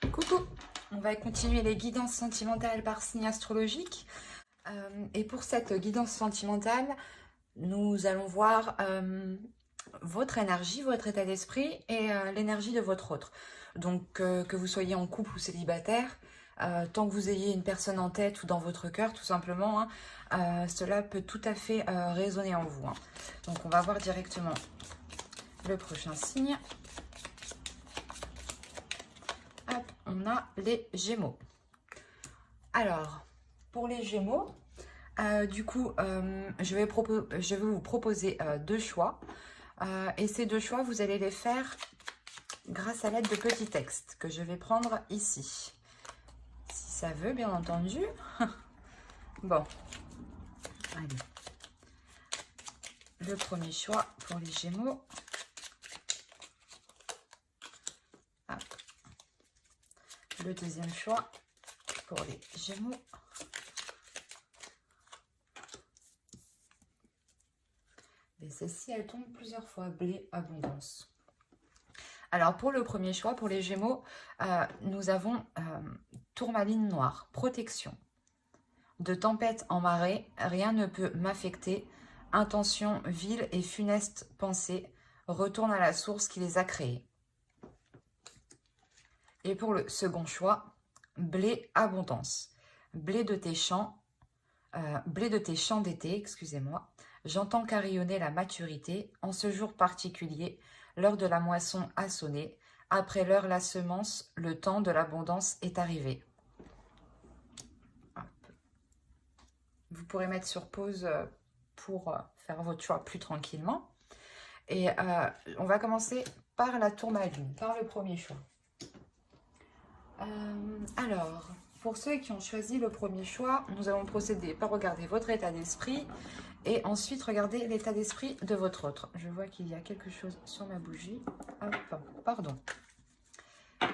Coucou, on va continuer les guidances sentimentales par signe astrologique. Et pour cette guidance sentimentale, nous allons voir votre énergie, votre état d'esprit et l'énergie de votre autre. Donc que vous soyez en couple ou célibataire, tant que vous ayez une personne en tête ou dans votre cœur, tout simplement, hein, cela peut tout à fait résonner en vous. Hein. Donc on va voir directement le prochain signe. Hop, on a les Gémeaux. Alors, pour les Gémeaux, du coup, je vais vous proposer deux choix. Et ces deux choix, vous allez les faire grâce à l'aide de petits textes que je vais prendre ici. Si ça veut, bien entendu. Bon, allez. Le premier choix pour les Gémeaux. Hop. Le deuxième choix pour les Gémeaux. Et celle-ci, elle tombe plusieurs fois. Blé, abondance. Alors, pour le premier choix, pour les Gémeaux, nous avons tourmaline noire, protection. De tempête en marée, rien ne peut m'affecter. Intention vile et funeste pensée, retourne à la source qui les a créés. Et pour le second choix, blé abondance. Blé de tes champs d'été, excusez-moi. J'entends carillonner la maturité. En ce jour particulier, l'heure de la moisson a sonné. Après l'heure la semence, le temps de l'abondance est arrivé. Hop. Vous pourrez mettre sur pause pour faire votre choix plus tranquillement. Et on va commencer par la tourmaline, par le premier choix. Alors, pour ceux qui ont choisi le premier choix, nous allons procéder par regarder votre état d'esprit et ensuite regarder l'état d'esprit de votre autre. Je vois qu'il y a quelque chose sur ma bougie. Hop, pardon. Hop.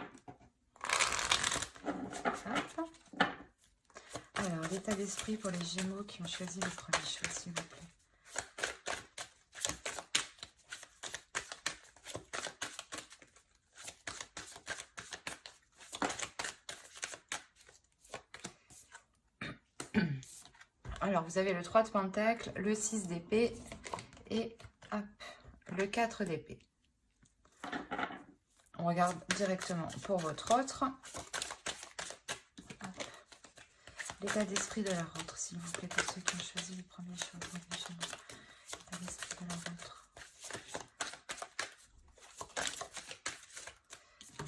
Alors, l'état d'esprit pour les Gémeaux qui ont choisi le premier choix, s'il vous plaît. Alors, vous avez le 3 de Pentacle, le 6 d'épée et hop, le 4 d'épée. On regarde directement pour votre autre. L'état d'esprit de leur autre, s'il vous plaît, pour ceux qui ont choisi le premier choix. L'état d'esprit de leur autre.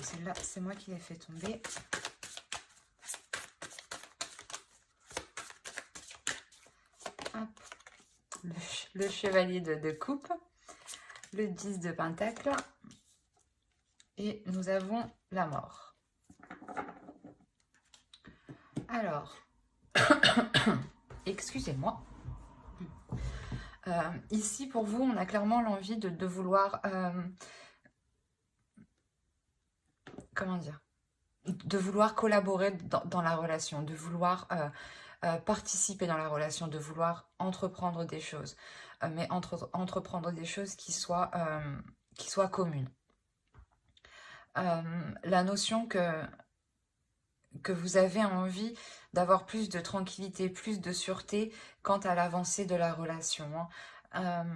Celle-là, c'est moi qui l'ai fait tomber. Hop. Le chevalier de coupe, le 10 de pentacle et nous avons la mort. Alors, excusez-moi. Ici, pour vous, on a clairement l'envie de vouloir... comment dire, de vouloir collaborer dans la relation, de vouloir participer dans la relation, de vouloir entreprendre des choses, mais entreprendre des choses qui soient communes. La notion que vous avez envie d'avoir plus de tranquillité, plus de sûreté quant à l'avancée de la relation. Hein.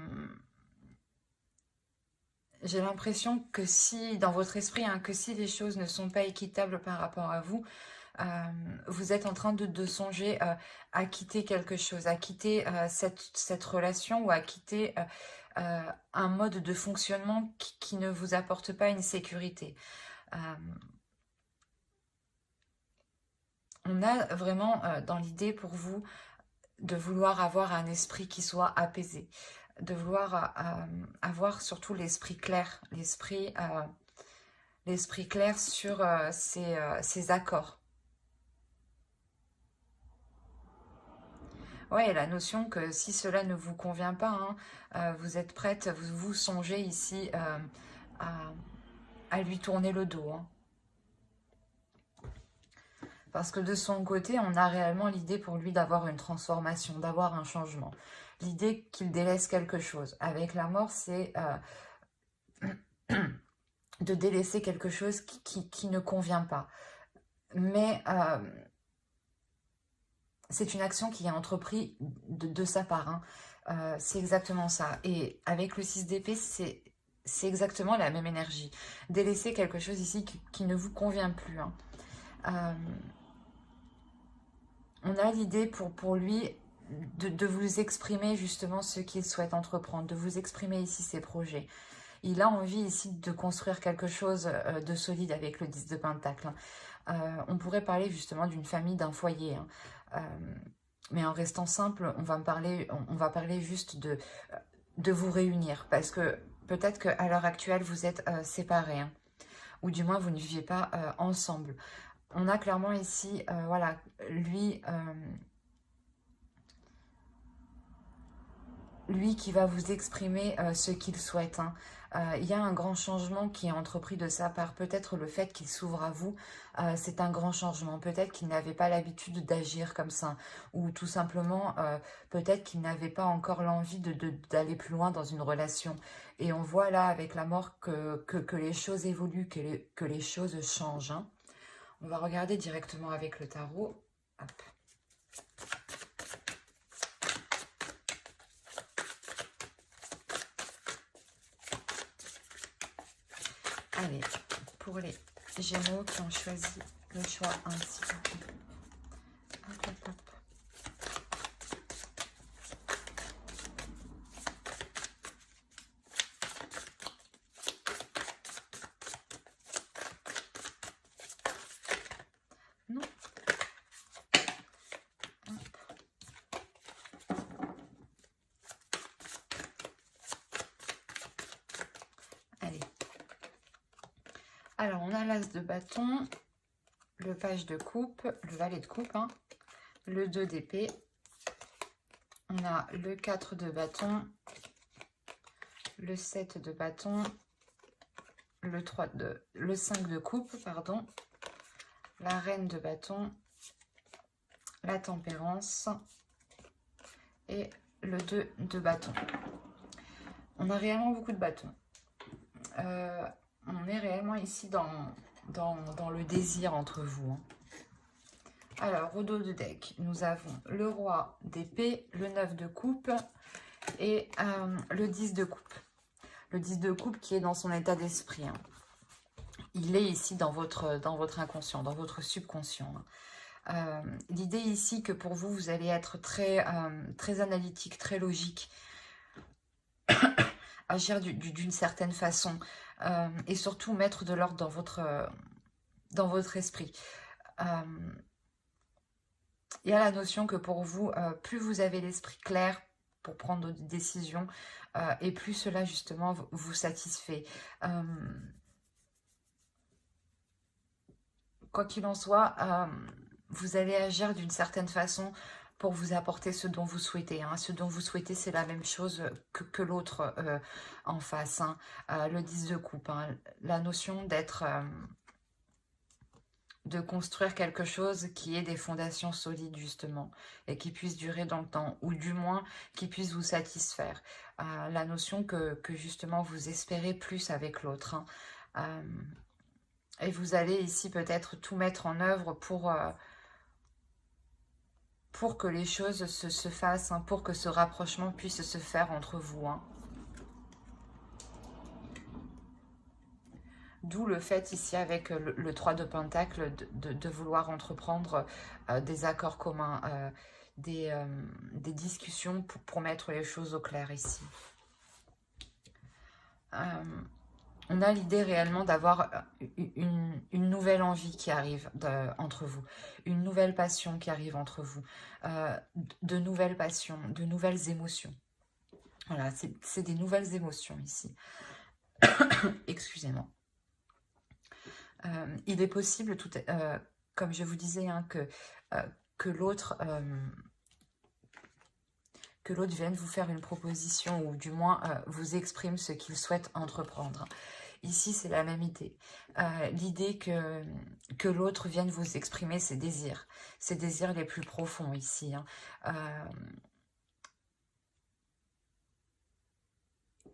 J'ai l'impression que si, dans votre esprit, hein, que si les choses ne sont pas équitables par rapport à vous, vous êtes en train de songer à quitter quelque chose, à quitter cette relation ou à quitter un mode de fonctionnement qui ne vous apporte pas une sécurité. On a vraiment dans l'idée pour vous de vouloir avoir un esprit qui soit apaisé, de vouloir avoir surtout l'esprit clair, l'esprit clair sur ces accords. Ouais, la notion que si cela ne vous convient pas, hein, vous êtes prête, vous songez ici à lui tourner le dos. Hein. Parce que de son côté, on a réellement l'idée pour lui d'avoir une transformation, d'avoir un changement. L'idée qu'il délaisse quelque chose. Avec la mort, c'est de délaisser quelque chose qui ne convient pas. Mais c'est une action qui est entreprise de sa part, hein. C'est exactement ça. Et avec le 6 d'épée, c'est exactement la même énergie. Délaisser quelque chose ici qui ne vous convient plus, hein. Euh, on a l'idée pour lui de vous exprimer justement ce qu'il souhaite entreprendre, de vous exprimer ici ses projets. Il a envie ici de construire quelque chose de solide avec le 10 de Pentacle, hein. On pourrait parler justement d'une famille, d'un foyer, hein. Mais en restant simple, on va parler juste de vous réunir. Parce que peut-être qu'à l'heure actuelle, vous êtes séparés, hein, ou du moins vous ne vivez pas ensemble. On a clairement ici, voilà, lui qui va vous exprimer ce qu'il souhaite, hein. Il y a un grand changement qui est entrepris de sa part. Peut-être le fait qu'il s'ouvre à vous, c'est un grand changement. Peut-être qu'il n'avait pas l'habitude d'agir comme ça. Ou tout simplement, peut-être qu'il n'avait pas encore l'envie d'aller plus loin dans une relation. Et on voit là, avec la mort, que les choses évoluent, que les choses changent, hein. On va regarder directement avec le tarot. Hop. Allez, pour les Gémeaux qui ont choisi le choix ainsi. Hop, hop, hop. Non. Hop. Allez. Alors, on a l'as de bâton, le page de coupe, le valet de coupe, hein, le 2 d'épée. On a le 4 de bâton, le 7 de bâton, le 5 de coupe, pardon, la reine de bâton, la tempérance et le 2 de bâton. On a réellement beaucoup de bâtons. On est réellement ici dans le désir entre vous, hein. Alors, au dos de deck, nous avons le roi d'épée, le 9 de coupe et le 10 de coupe. Le 10 de coupe qui est dans son état d'esprit, hein. Il est ici dans votre inconscient, dans votre subconscient, hein. L'idée ici que pour vous, vous allez être très, très analytique, très logique, agir d'une certaine façon et surtout mettre de l'ordre dans votre esprit. Il y a la notion que pour vous, plus vous avez l'esprit clair pour prendre des décisions, et plus cela justement vous satisfait. Quoi qu'il en soit, vous allez agir d'une certaine façon pour vous apporter ce dont vous souhaitez, hein. Ce dont vous souhaitez, c'est la même chose que l'autre en face, hein. Le 10 de coupe, hein. La notion d'être... de construire quelque chose qui ait des fondations solides justement et qui puisse durer dans le temps, ou du moins qui puisse vous satisfaire. La notion que justement vous espérez plus avec l'autre, hein. Et vous allez ici peut-être tout mettre en œuvre pour que les choses se fassent, hein, pour que ce rapprochement puisse se faire entre vous, hein. D'où le fait ici avec le 3 de Pentacle de vouloir entreprendre des accords communs, des discussions pour mettre les choses au clair ici. On a l'idée réellement d'avoir une nouvelle envie qui arrive entre vous, une nouvelle passion qui arrive entre vous, de nouvelles passions, de nouvelles émotions. Voilà, c'est des nouvelles émotions ici. Excusez-moi. Il est possible, comme je vous disais, hein, que l'autre vienne vous faire une proposition ou du moins vous exprime ce qu'il souhaite entreprendre. Ici, c'est la même idée. L'idée que l'autre vienne vous exprimer ses désirs les plus profonds ici, hein.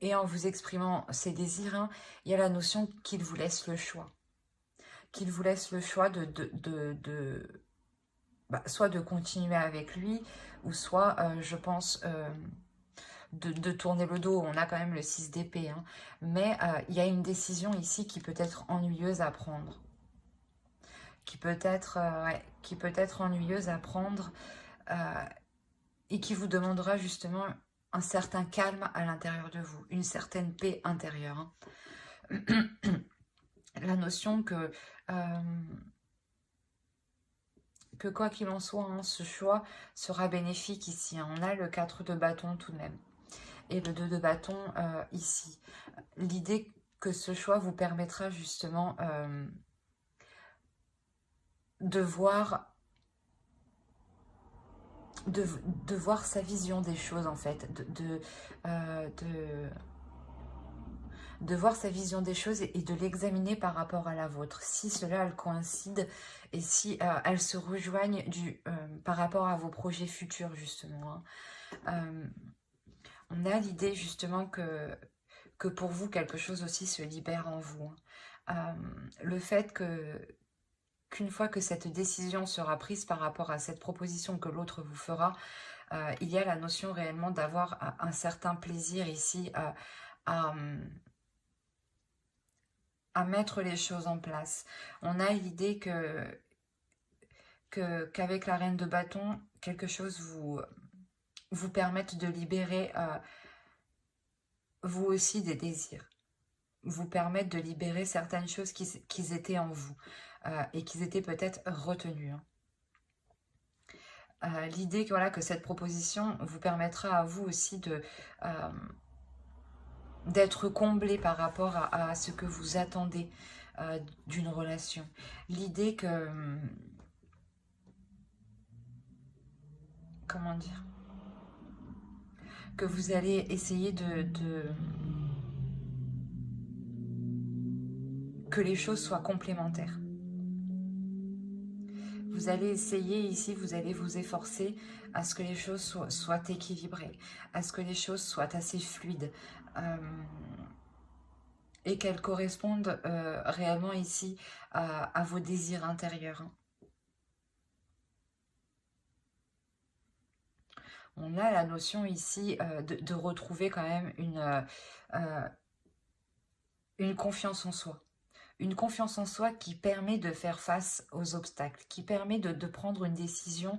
Et en vous exprimant ses désirs, hein, il y a la notion qu'il vous laisse le choix. Qu'il vous laisse le choix soit de continuer avec lui, ou soit, je pense, de tourner le dos. On a quand même le 6 d'épée, hein. Mais il y a une décision ici qui peut être ennuyeuse à prendre. Qui peut être ennuyeuse à prendre et qui vous demandera justement un certain calme à l'intérieur de vous, une certaine paix intérieure, hein. La notion que quoi qu'il en soit, hein, ce choix sera bénéfique ici, hein. On a le 4 de bâton tout de même et le 2 de bâton ici. L'idée que ce choix vous permettra justement de voir de voir sa vision des choses, en fait, de voir sa vision des choses et de l'examiner par rapport à la vôtre, si cela elle coïncide et si elles se rejoignent par rapport à vos projets futurs, justement, hein. On a l'idée justement que pour vous, quelque chose aussi se libère en vous, hein. Le fait qu'une fois que cette décision sera prise par rapport à cette proposition que l'autre vous fera, il y a la notion réellement d'avoir un certain plaisir ici à mettre les choses en place. On a l'idée qu'avec la reine de bâton, quelque chose vous permette de libérer vous aussi des désirs, vous permettre de libérer certaines choses qui étaient en vous et qui étaient peut-être retenues, hein. L'idée voilà, que cette proposition vous permettra à vous aussi d'être comblé par rapport à ce que vous attendez d'une relation. L'idée que... Comment dire? Que vous allez essayer que les choses soient complémentaires. Vous allez essayer ici, vous allez vous efforcer à ce que les choses soient équilibrées, à ce que les choses soient assez fluides et qu'elles correspondent réellement ici à vos désirs intérieurs, hein. On a la notion ici de retrouver quand même une confiance en soi. Une confiance en soi qui permet de faire face aux obstacles, qui permet de prendre une décision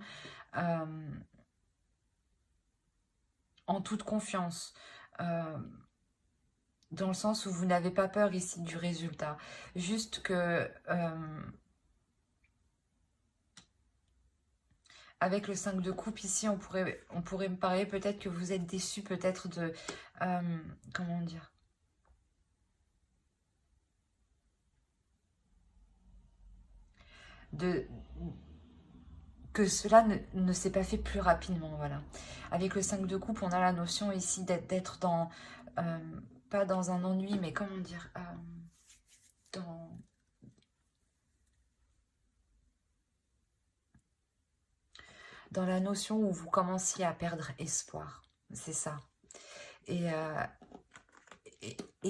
en toute confiance, dans le sens où vous n'avez pas peur ici du résultat. Juste que avec le 5 de coupe ici, on pourrait me parler peut-être que vous êtes déçu peut-être de... comment dire? Que cela ne s'est pas fait plus rapidement, voilà. Avec le 5 de coupe, on a la notion ici d'être dans... pas dans un ennui, mais comment dire dans la notion où vous commenciez à perdre espoir. C'est ça. Et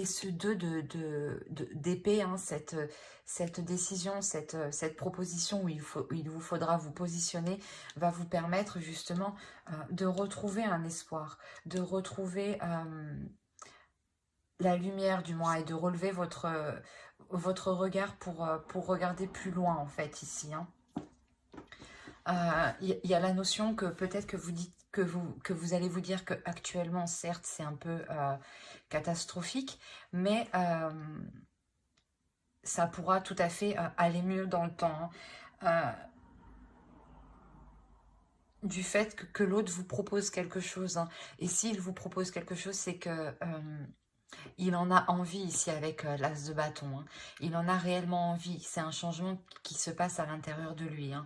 ce 2 d'épée, hein, cette décision, cette proposition où il vous faudra vous positionner, va vous permettre justement de retrouver un espoir, de retrouver la lumière du moins et de relever votre regard pour regarder plus loin en fait ici, hein. Y a la notion que peut-être que vous dites que vous allez vous dire que actuellement certes c'est un peu catastrophique, mais ça pourra tout à fait aller mieux dans le temps, hein. Du fait que l'autre vous propose quelque chose, hein. Et s'il vous propose quelque chose, c'est que il en a envie ici avec l'as de bâton, hein. Il en a réellement envie. C'est un changement qui se passe à l'intérieur de lui, hein.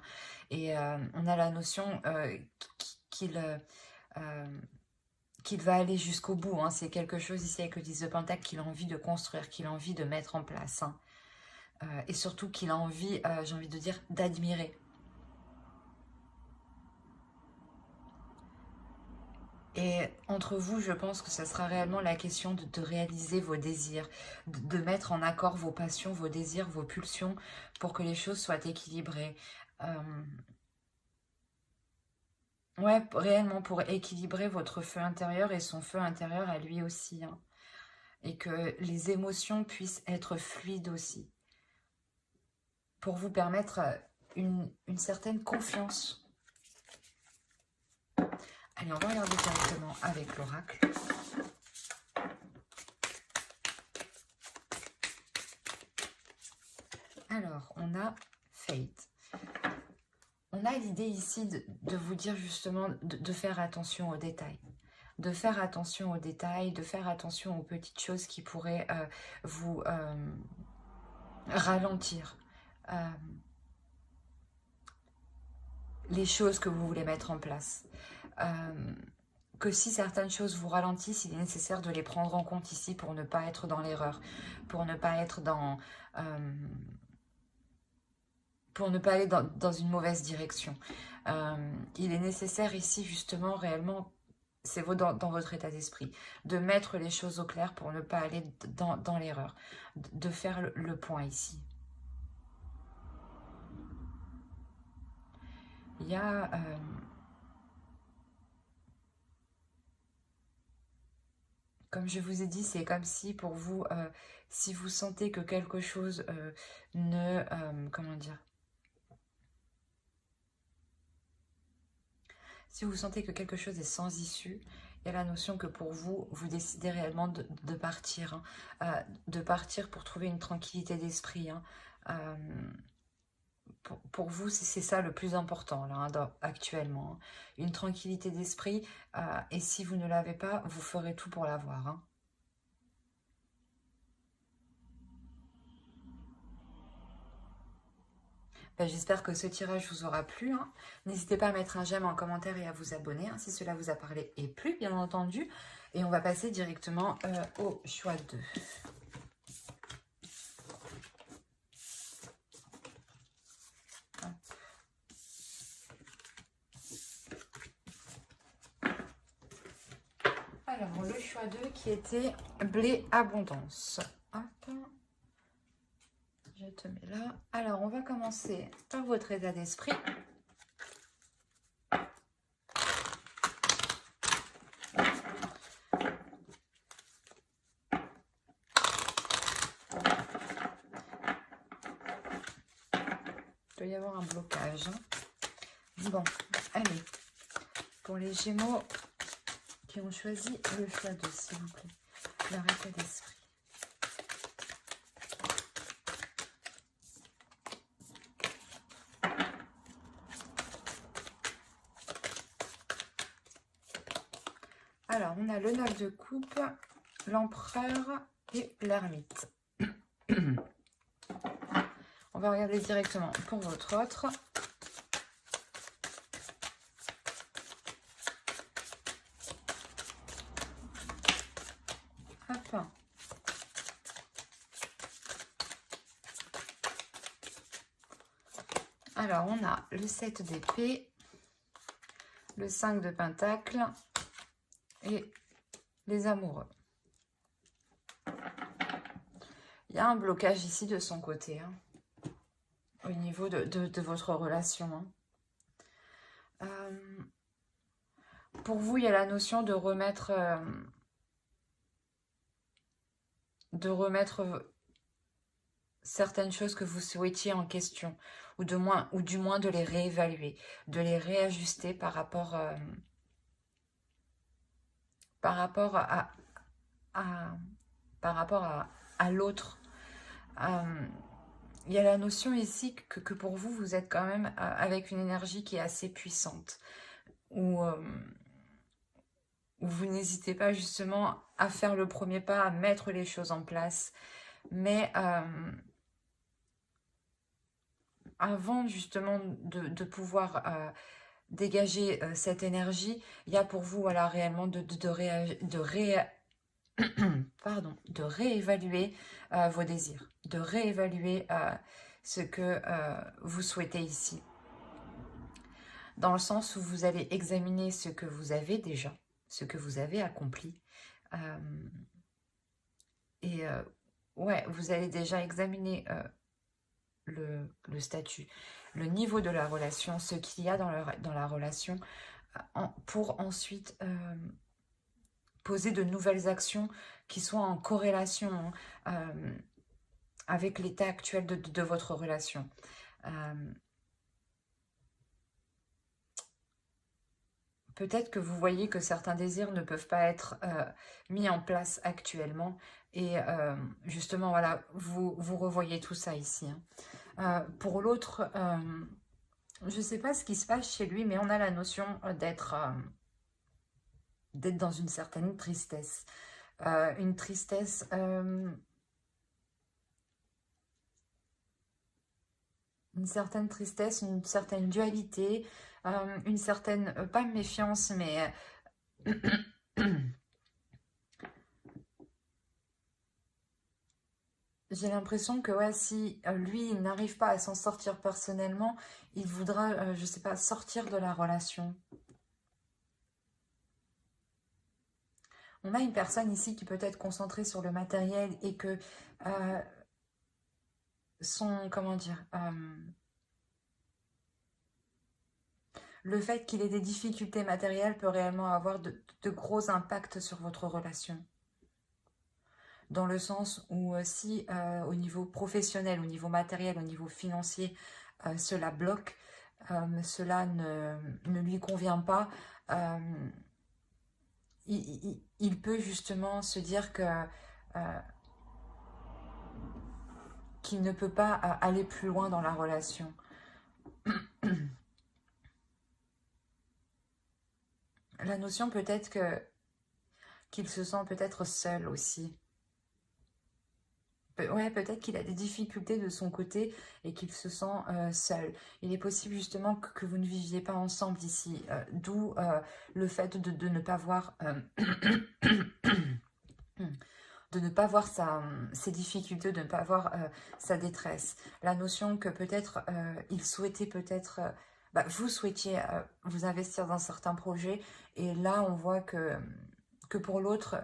Et on a la notion qu'il va aller jusqu'au bout, hein. C'est quelque chose ici avec le 10 de Pentacle qu'il a envie de construire, qu'il a envie de mettre en place, hein. Et surtout qu'il a envie, j'ai envie de dire, d'admirer. Et entre vous, je pense que ça sera réellement la question de réaliser vos désirs, de mettre en accord vos passions, vos désirs, vos pulsions, pour que les choses soient équilibrées. Ouais, réellement pour équilibrer votre feu intérieur et son feu intérieur à lui aussi, hein. Et que les émotions puissent être fluides aussi, pour vous permettre une certaine confiance. Allez, on va regarder directement avec l'oracle. Alors, on a Fate. On a l'idée ici de vous dire justement de faire attention aux détails. De faire attention aux détails, de faire attention aux petites choses qui pourraient vous ralentir les choses que vous voulez mettre en place. Que si certaines choses vous ralentissent, il est nécessaire de les prendre en compte ici pour ne pas être dans l'erreur, pour ne pas être dans... pour ne pas aller dans une mauvaise direction. Il est nécessaire ici justement réellement, c'est dans votre état d'esprit, de mettre les choses au clair pour ne pas aller dans l'erreur, de faire le point ici. Il y a... comme je vous ai dit, c'est comme si pour vous, si vous sentez que quelque chose ne... comment dire? Si vous sentez que quelque chose est sans issue, il y a la notion que pour vous, vous décidez réellement de partir. Hein, de partir pour trouver une tranquillité d'esprit. Hein. Pour vous, c'est ça le plus important là, hein, actuellement. Hein. Une tranquillité d'esprit. Et si vous ne l'avez pas, vous ferez tout pour l'avoir. Hein. Ben, j'espère que ce tirage vous aura plu. Hein. N'hésitez pas à mettre un j'aime en commentaire et à vous abonner hein, si cela vous a parlé et plu, bien entendu. Et on va passer directement au choix 2. Alors, le choix 2 qui était blé abondance. Hop. Je te mets là. Alors, on va commencer par votre état d'esprit. Il doit y avoir un blocage. Bon, allez. Pour les Gémeaux qui ont choisi le choix 2, s'il vous plaît. Leur état d'esprit. Alors, on a le 9 de coupe, l'empereur et l'ermite. On va regarder directement pour votre autre. Hop. Alors, on a le 7 d'épée, le 5 de pentacle et les amoureux. Il y a un blocage ici de son côté, hein, au niveau de votre relation. Hein. Pour vous, il y a la notion de remettre certaines choses que vous souhaitiez en question, ou du moins de les réévaluer, de les réajuster par rapport à l'autre. Il y a la notion ici que pour vous, vous êtes quand même avec une énergie qui est assez puissante, où vous n'hésitez pas justement à faire le premier pas, à mettre les choses en place, mais avant justement de pouvoir dégager cette énergie, il y a pour vous voilà, réellement de réévaluer vos désirs, de réévaluer ce que vous souhaitez ici. Dans le sens où vous allez examiner ce que vous avez déjà, ce que vous avez accompli. Et ouais, vous allez déjà examiner le statut, le niveau de la relation, ce qu'il y a dans la relation, pour ensuite poser de nouvelles actions qui soient en corrélation avec l'état actuel de votre relation. Peut-être que vous voyez que certains désirs ne peuvent pas être mis en place actuellement. Et justement, voilà, vous revoyez tout ça ici. Hein. Pour l'autre, je ne sais pas ce qui se passe chez lui, mais on a la notion d'être dans une certaine tristesse. Une tristesse... une certaine tristesse, une certaine dualité, une certaine, pas méfiance, mais j'ai l'impression que ouais, si lui, il n'arrive pas à s'en sortir personnellement, il voudra, je sais pas, sortir de la relation. On a une personne ici qui peut être concentrée sur le matériel et que son, comment dire, le fait qu'il ait des difficultés matérielles peut réellement avoir de gros impacts sur votre relation. Dans le sens où si au niveau professionnel, au niveau matériel, au niveau financier, cela bloque, cela ne lui convient pas, il peut justement se dire que qu'il ne peut pas aller plus loin dans la relation. La notion peut-être qu'il se sent peut-être seul aussi. Ouais, peut-être qu'il a des difficultés de son côté et qu'il se sent seul. Il est possible justement que vous ne viviez pas ensemble ici, d'où le fait de ne pas voir... de ne pas voir ses difficultés, de ne pas voir sa détresse. La notion que peut-être il souhaitait peut-être... vous souhaitiez vous investir dans certains projets et là on voit que pour l'autre,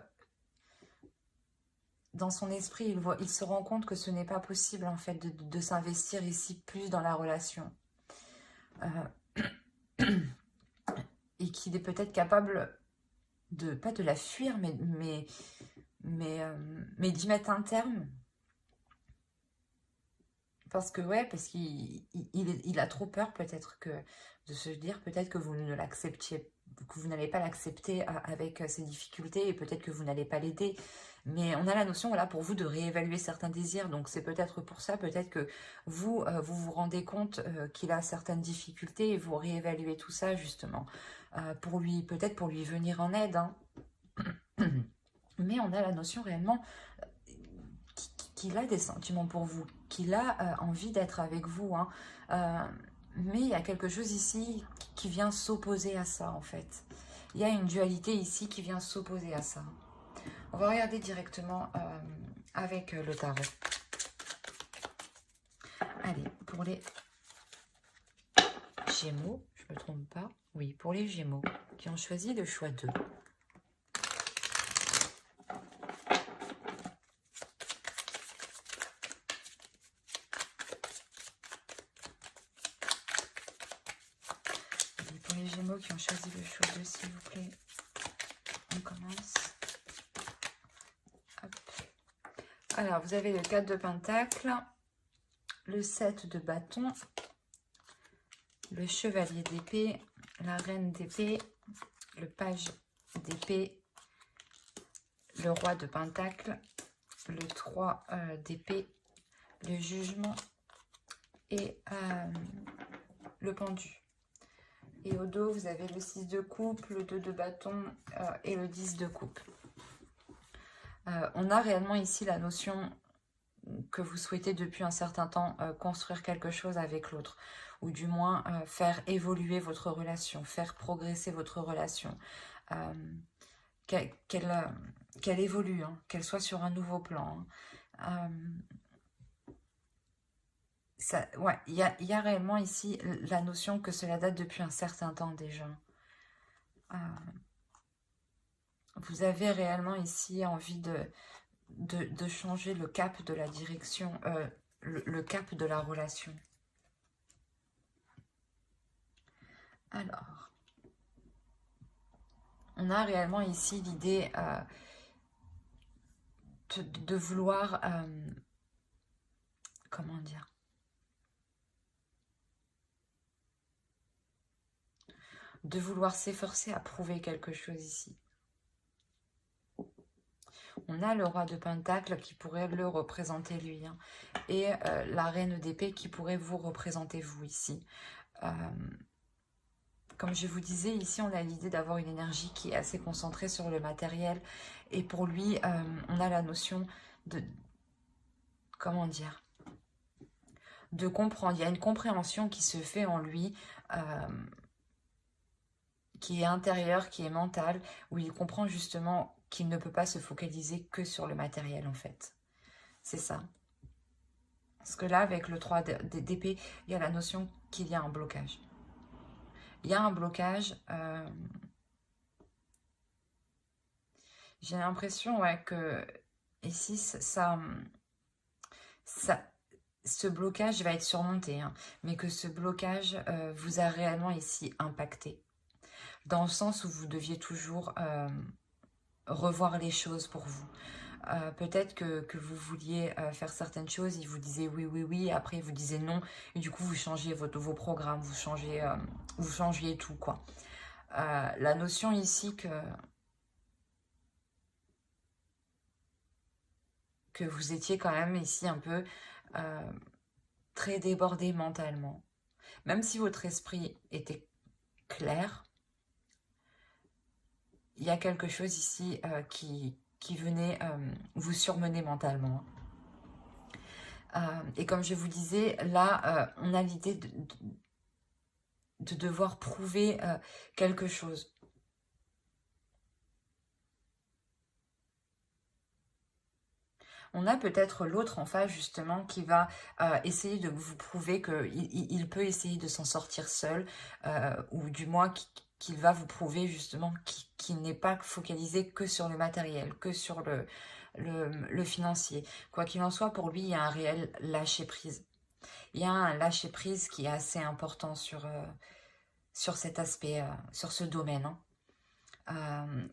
dans son esprit, il se rend compte que ce n'est pas possible en fait de s'investir ici plus dans la relation. Et qu'il est peut-être capable de, pas de la fuir, mais d'y mettre un terme. Parce que ouais, parce qu'il a trop peur peut-être de se dire peut-être que vous ne l'acceptiez, que vous n'allez pas l'accepter avec ses difficultés et peut-être que vous n'allez pas l'aider. Mais on a la notion voilà, pour vous de réévaluer certains désirs. Donc c'est peut-être pour ça, peut-être que vous vous rendez compte qu'il a certaines difficultés et vous réévaluez tout ça justement. Peut-être pour lui venir en aide. Hein. Mais on a la notion réellement qu'il a des sentiments pour vous, qu'il a envie d'être avec vous. Hein. Mais il y a quelque chose ici qui vient s'opposer à ça, en fait. Il y a une dualité ici qui vient s'opposer à ça. On va regarder directement avec le tarot. Allez, pour les Gémeaux, je ne me trompe pas. Oui, pour les Gémeaux, qui ont choisi le choix 2. Qui ont choisi le choix 2, s'il vous plaît. On commence. Hop. Alors, vous avez le 4 de Pentacle, le 7 de bâton, le chevalier d'épée, la reine d'épée, le page d'épée, le roi de Pentacle, le 3 d'épée, le jugement et le pendu. Et au dos, vous avez le 6 de coupe, le 2 de bâton et le 10 de coupe. On a réellement ici la notion que vous souhaitez depuis un certain temps construire quelque chose avec l'autre. Ou du moins faire évoluer votre relation, faire progresser votre relation. Qu'elle évolue, hein, qu'elle soit sur un nouveau plan. Hein. Ouais, il y a réellement ici la notion que cela date depuis un certain temps déjà. Vous avez réellement ici envie de changer le cap de la direction, le cap de la relation. Alors, on a réellement ici l'idée de vouloir, comment dire, de vouloir s'efforcer à prouver quelque chose ici. On a le roi de Pentacle qui pourrait le représenter lui, hein, et la reine d'épée qui pourrait vous représenter vous ici. Comme je vous disais, ici on a l'idée d'avoir une énergie qui est assez concentrée sur le matériel, et pour lui, on a la notion de, comment dire, de comprendre. Il y a une compréhension qui se fait en lui, qui est intérieure, qui est mentale, où il comprend justement qu'il ne peut pas se focaliser que sur le matériel en fait. C'est ça. Parce que là, avec le 3 d'épée, il y a la notion qu'il y a un blocage. Il y a un blocage. J'ai l'impression, ouais, que ici, ce blocage va être surmonté, hein, mais que ce blocage vous a réellement ici impacté. Dans le sens où vous deviez toujours revoir les choses pour vous. Peut-être que vous vouliez faire certaines choses, il vous disait oui, oui, oui, après il vous disait non, et du coup vous changez vos programmes, vous changiez tout, quoi. La notion ici que vous étiez quand même ici un peu très débordé mentalement. Même si votre esprit était clair, il y a quelque chose ici qui venait vous surmener mentalement. Et comme je vous disais, là, on a l'idée de devoir prouver quelque chose. On a peut-être l'autre en face justement qui va essayer de vous prouver qu'il peut essayer de s'en sortir seul, ou du moins qu'il va vous prouver justement qu'il n'est pas focalisé que sur le matériel, que sur le financier. Quoi qu'il en soit, pour lui, il y a un réel lâcher-prise. Il y a un lâcher-prise qui est assez important sur cet aspect, sur ce domaine, hein.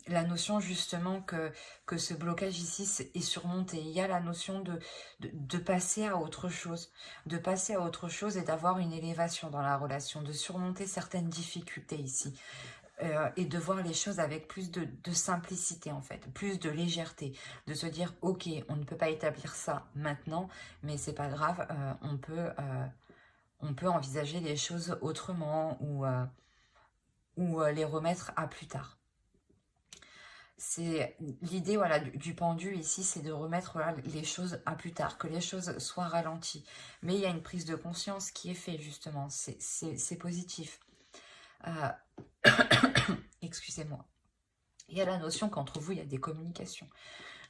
La notion justement que ce blocage ici est surmonté. Il y a la notion de passer à autre chose, de passer à autre chose et d'avoir une élévation dans la relation, de surmonter certaines difficultés ici. Et de voir les choses avec plus de simplicité en fait, plus de légèreté, de se dire ok, on ne peut pas établir ça maintenant, mais c'est pas grave, on peut envisager les choses autrement ou les remettre à plus tard. C'est l'idée, voilà, du pendu ici, c'est de remettre, voilà, les choses à plus tard, que les choses soient ralenties. Mais il y a une prise de conscience qui est faite justement, c'est positif. Excusez-moi. Il y a la notion qu'entre vous, il y a des communications.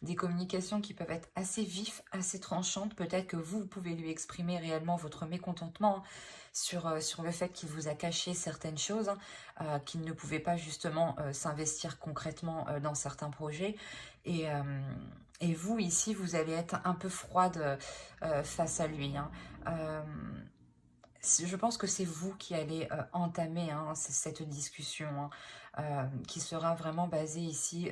Des communications qui peuvent être assez vives, assez tranchantes. Peut-être que vous pouvez lui exprimer réellement votre mécontentement sur le fait qu'il vous a caché certaines choses, qu'il ne pouvait pas justement s'investir concrètement dans certains projets. Et vous, ici, vous allez être un peu froide face à lui, hein. Je pense que c'est vous qui allez entamer, hein, cette discussion, hein, qui sera vraiment basée ici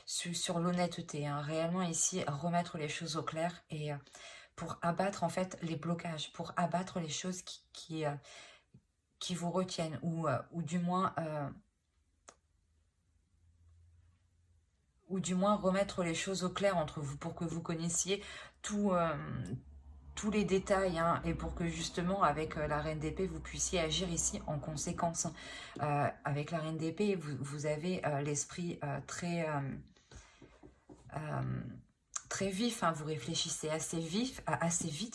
sur l'honnêteté, hein, réellement ici remettre les choses au clair et pour abattre en fait les blocages, pour abattre les choses qui vous retiennent ou du moins remettre les choses au clair entre vous pour que vous connaissiez tous les détails, hein, et pour que justement avec la reine d'épée vous puissiez agir ici en conséquence. Avec la reine d'épée vous avez l'esprit très vif, hein, vous réfléchissez assez vite,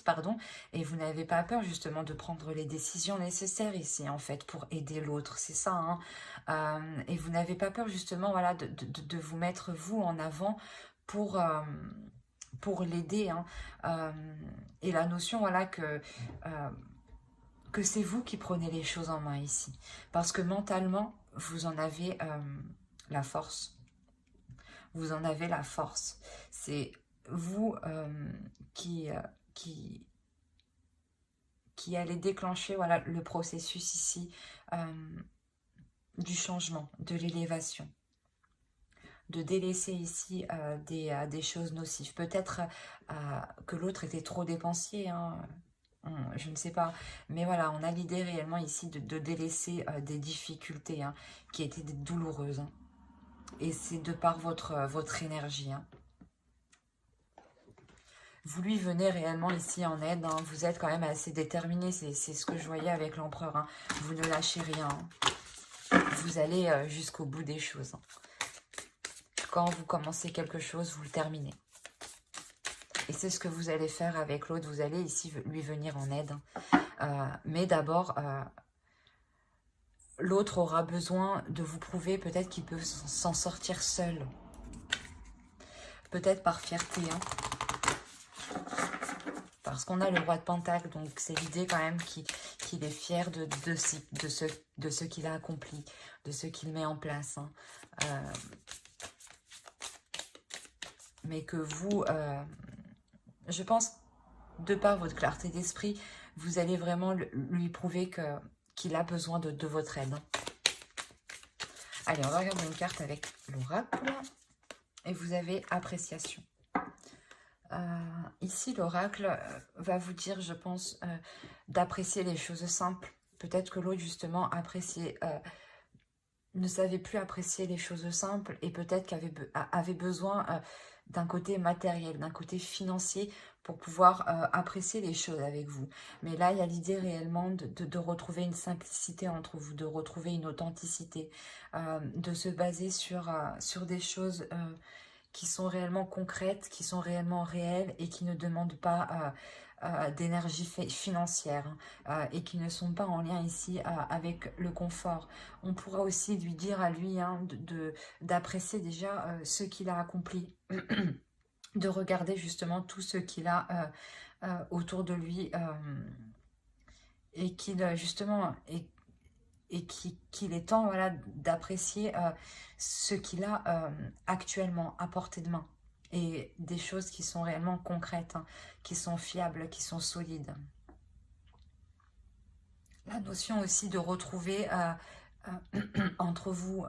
pardon, et vous n'avez pas peur justement de prendre les décisions nécessaires ici en fait pour aider l'autre, c'est ça, hein. Et vous n'avez pas peur justement, voilà, de vous mettre vous en avant pour l'aider, hein. Et la notion, voilà, que c'est vous qui prenez les choses en main ici. Parce que mentalement, vous en avez la force. Vous en avez la force. C'est vous qui, qui allez déclencher voilà, le processus ici du changement, de l'élévation. De délaisser ici des choses nocives. Peut-être que l'autre était trop dépensier, hein, je ne sais pas. Mais voilà, on a l'idée réellement ici de délaisser des difficultés hein, qui étaient douloureuses. Hein. Et c'est de par votre énergie. Hein. Vous lui venez réellement ici en aide. Hein. Vous êtes quand même assez déterminé. C'est ce que je voyais avec l'empereur. Hein. Vous ne lâchez rien. Hein. Vous allez jusqu'au bout des choses. Hein. Quand vous commencez quelque chose, vous le terminez. Et c'est ce que vous allez faire avec l'autre. Vous allez ici lui venir en aide. Mais d'abord, l'autre aura besoin de vous prouver peut-être qu'il peut s'en sortir seul. Peut-être par fierté. Hein. Parce qu'on a le roi de Pentacle. Donc c'est l'idée quand même qu'il est fier de ce qu'il a accompli. De ce qu'il met en place. Hein. Mais que vous, je pense, de par votre clarté d'esprit, vous allez vraiment lui prouver qu'il a besoin de votre aide. Allez, on va regarder une carte avec l'oracle. Et vous avez appréciation. Ici, l'oracle va vous dire, je pense, d'apprécier les choses simples. Peut-être que l'autre, justement, ne savait plus apprécier les choses simples et peut-être avait besoin d'un côté matériel, d'un côté financier pour pouvoir apprécier les choses avec vous. Mais là, il y a l'idée réellement de retrouver une simplicité entre vous, de retrouver une authenticité, de se baser sur des choses qui sont réellement concrètes, qui sont réellement réelles et qui ne demandent pas d'énergie financière et qui ne sont pas en lien ici avec le confort. On pourra aussi lui dire à lui hein, d'apprécier déjà ce qu'il a accompli, de regarder justement tout ce qu'il a autour de lui et qu'il justement qu'il est temps voilà, d'apprécier ce qu'il a actuellement à portée de main. Et des choses qui sont réellement concrètes, hein, qui sont fiables, qui sont solides. La notion aussi de retrouver entre vous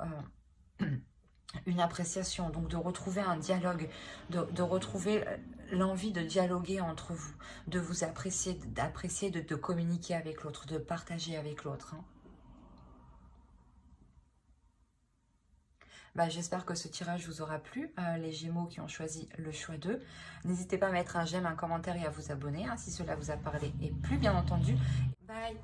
une appréciation, donc de retrouver un dialogue, de retrouver l'envie de dialoguer entre vous, de vous apprécier, d'apprécier, de communiquer avec l'autre, de partager avec l'autre. Hein. Bah, j'espère que ce tirage vous aura plu, les Gémeaux qui ont choisi le choix 2. N'hésitez pas à mettre un j'aime, un commentaire et à vous abonner hein, si cela vous a parlé. Et plus bien entendu, bye!